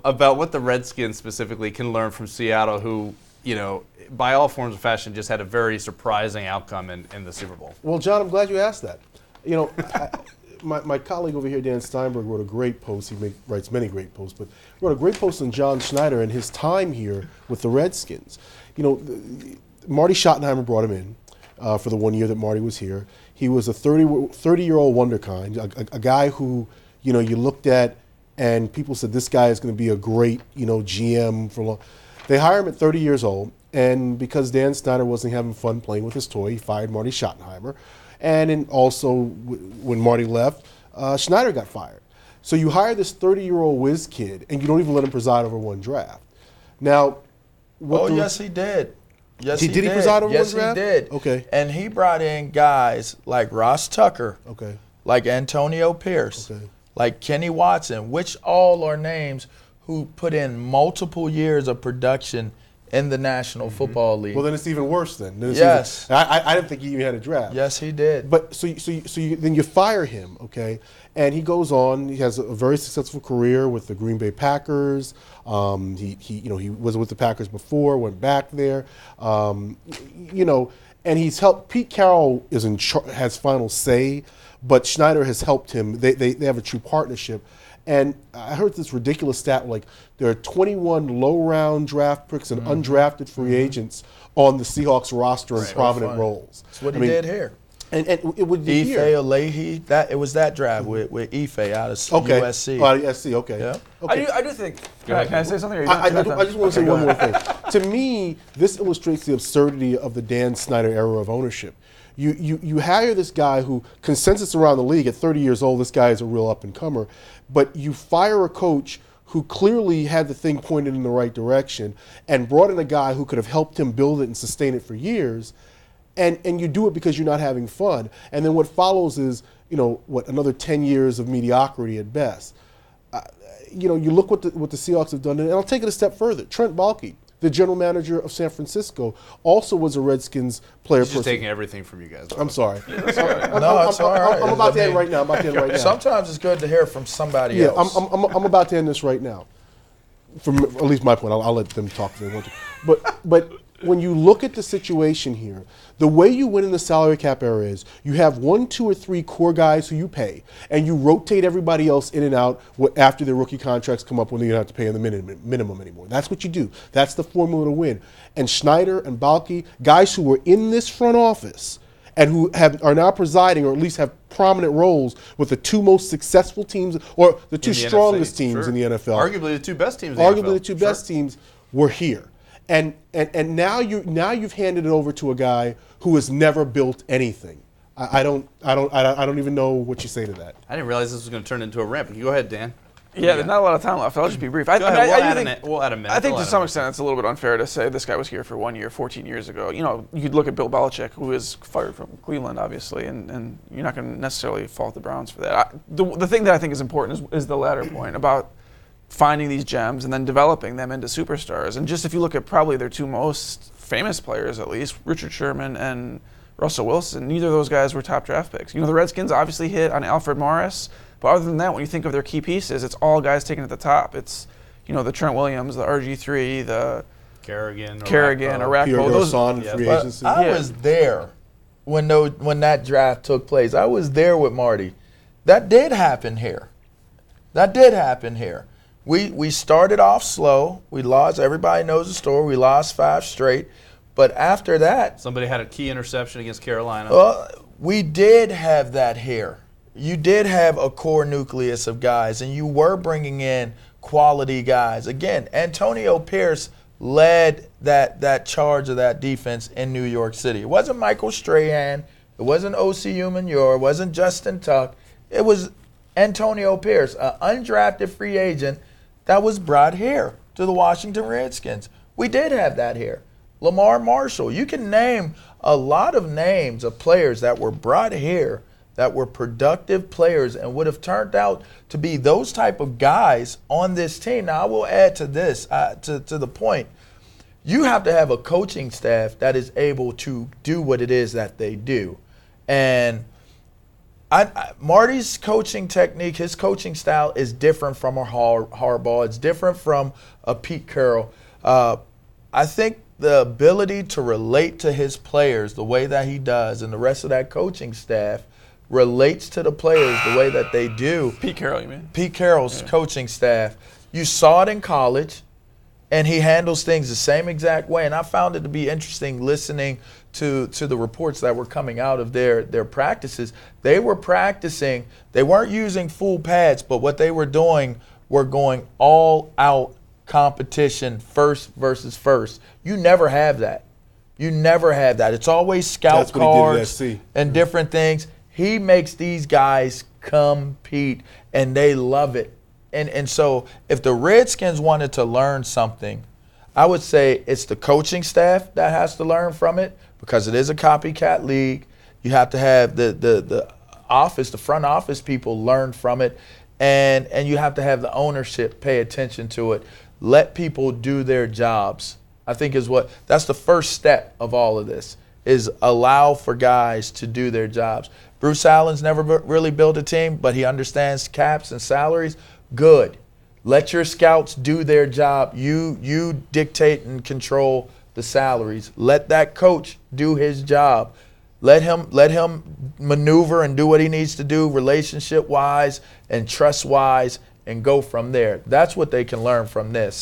about what the Redskins specifically can learn from Seattle, who, by all forms of fashion, just had a very surprising outcome in the Super Bowl. Well, John, I'm glad you asked that. My colleague over here, Dan Steinberg, wrote a great post. He writes many great posts, but wrote a great post on John Schneider and his time here with the Redskins. Marty Schottenheimer brought him in for the 1 year that Marty was here. He was a 30-year-old wonderkind, a guy who, you looked at and people said, this guy is going to be a great, GM for long. They hire him at 30 years old, and because Dan Snyder wasn't having fun playing with his toy, he fired Marty Schottenheimer. And also, when Marty left, Schneider got fired. So you hire this 30-year-old whiz kid, and you don't even let him preside over one draft. Now, yes, he did. Yes, he did. He preside over one draft? Yes, he did. Okay. And he brought in guys like Ross Tucker. Okay. Like Antonio Pierce. Okay. Like Kenny Watson, which all are names who put in multiple years of production in the National Football League. Well, then it's even worse then. Yes. I didn't think he even had a draft. Yes, he did. But then you fire him, okay? And he goes on. He has a very successful career with the Green Bay Packers. He was with the Packers before, went back there. And he's helped. Pete Carroll has final say, but Schneider has helped him. They have a true partnership. And I heard this ridiculous stat, like there are 21 low-round draft picks and undrafted free agents on the Seahawks roster in prominent roles. That's what he did here. And it would be Ife Olehi, it was that draft with Ife out of USC. USC, okay. Yeah. Okay. I do think. Can I say something? I just want to say one more thing. To me, this illustrates the absurdity of the Dan Snyder era of ownership. You hire this guy who consensus around the league at 30 years old, this guy is a real up-and-comer, but you fire a coach who clearly had the thing pointed in the right direction and brought in a guy who could have helped him build it and sustain it for years, and you do it because you're not having fun. And then what follows is, another 10 years of mediocrity at best. You look what the Seahawks have done, and I'll take it a step further. Trent Baalke, the general manager of San Francisco, also was a Redskins player. He's just taking everything from you guys. I'm sorry. No, it's all right. I'm about to end right now. Sometimes it's good to hear from somebody else. I'm about to end this right now. From at least my point, I'll let them talk if they want to. But when you look at the situation here, the way you win in the salary cap era is you have 1, 2, or 3 core guys who you pay, and you rotate everybody else in and out after their rookie contracts come up when you don't have to pay them the minimum anymore. That's what you do. That's the formula to win. And Schneider and Baalke, guys who were in this front office and who are now presiding or at least have prominent roles with the 2 most successful teams or the 2 strongest teams in the NFL. Arguably the 2 best teams in the NFL. Arguably the 2 best teams were here. And now you've handed it over to a guy who has never built anything. I don't even know what you say to that. I didn't realize this was going to turn into a rant. But you go ahead, Dan. Yeah, there's not a lot of time left. I'll just be brief. Go ahead. We'll add a minute. I think to some extent it's a little bit unfair to say this guy was here for 1 year, 14 years ago. You could look at Bill Belichick, who was fired from Cleveland, obviously, and you're not going to necessarily fault the Browns for that. The thing that I think is important is the latter point about finding these gems and then developing them into superstars. And just if you look at probably their 2 most famous players, at least, Richard Sherman and Russell Wilson, neither of those guys were top draft picks. The Redskins obviously hit on Alfred Morris, but other than that, when you think of their key pieces, it's all guys taken at the top. It's, the Trent Williams, the RG3, the Kerrigan, Arakpo. I was there when that draft took place. I was there with Marty. That did happen here. We started off slow. We lost. Everybody knows the story. We lost 5 straight. But after that, somebody had a key interception against Carolina. We did have that here. You did have a core nucleus of guys, and you were bringing in quality guys. Again, Antonio Pierce led that charge of that defense in New York City. It wasn't Michael Strahan. It wasn't O.C. Umenyor. It wasn't Justin Tuck. It was Antonio Pierce, an undrafted free agent that was brought here to the Washington Redskins. We did have that here. Lamar Marshall. You can name a lot of names of players that were brought here that were productive players and would have turned out to be those type of guys on this team. Now, I will add to this, to the point. You have to have a coaching staff that is able to do what it is that they do. And Marty's coaching technique, his coaching style is different from a Harbaugh. It's different from a Pete Carroll. I think the ability to relate to his players the way that he does, and the rest of that coaching staff relates to the players the way that they do. Pete Carroll, you mean? Pete Carroll's coaching staff. You saw it in college, and he handles things the same exact way. And I found it to be interesting listening to the reports that were coming out of their practices. They were practicing. They weren't using full pads, but what they were doing were going all out competition, first versus first. You never have that. You never have that. It's always scout cards and different things. He makes these guys compete, and they love it. And so if the Redskins wanted to learn something, I would say it's the coaching staff that has to learn from it, because it is a copycat league. You have to have the office, the front office people learn from it, and you have to have the ownership pay attention to it. Let people do their jobs, I think that's the first step of all of this, is allow for guys to do their jobs. Bruce Allen's never really built a team, but he understands caps and salaries. Good. Let your scouts do their job. You dictate and control the salaries. Let that coach do his job. Let him maneuver and do what he needs to do relationship-wise and trust-wise, and go from there. That's what they can learn from this.